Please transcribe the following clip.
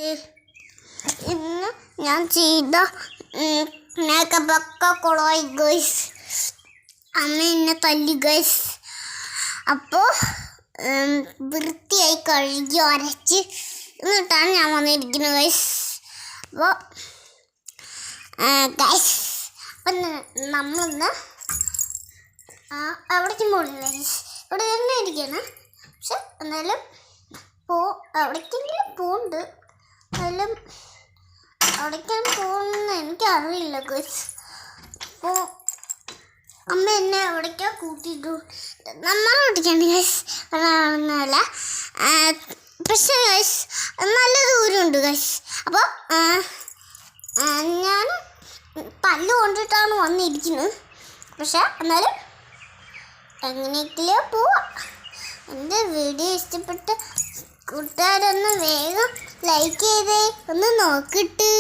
ഇന്ന് ഞാൻ ചെയ്ത മേക്കപ്പൊക്കെ കുളമായി ഗൈസ്. അമ്മ എന്നെ തല്ലി ഗൈസ്. അപ്പോൾ വൃത്തിയായി കഴുകി അരച്ച് എന്നിട്ടാണ് ഞാൻ വന്നിരിക്കുന്നത് ഗൈസ്. അപ്പോൾ ഗൈസ് അപ്പം നമ്മളൊന്ന് അവിടേക്ക് പോകില്ല ഗൈസ്. ഇവിടെ തന്നെ ഇരിക്കണം. പക്ഷെ എന്നാലും എവിടേക്കെങ്കിലും പോകുന്നുണ്ട്. എന്നാലും അവിടേക്കാണ് പോകുന്നത് എനിക്കറിയില്ല ഗൈസ്. അപ്പോൾ അമ്മ എന്നെ എവിടേക്കാ കൂട്ടിയിട്ടു നമ്മളോടേക്കാണ് ഗൈസ്. ഒന്നല്ല പക്ഷേ ഗൈസ് നല്ല ദൂരമുണ്ട് ഗൈസ്. അപ്പോൾ ഞാൻ പല്ല് കൊണ്ടിട്ടാണ് വന്നിരിക്കുന്നത്. പക്ഷെ എന്നാലും എങ്ങനെയൊക്കെയോ പോവാം. എൻ്റെ വീഡിയോ ഇഷ്ടപ്പെട്ട കൂട്ടുകാരൊന്ന് വേഗം ലൈക്ക് ചെയ്തേ, ഒന്ന് നോക്കിട്ട്.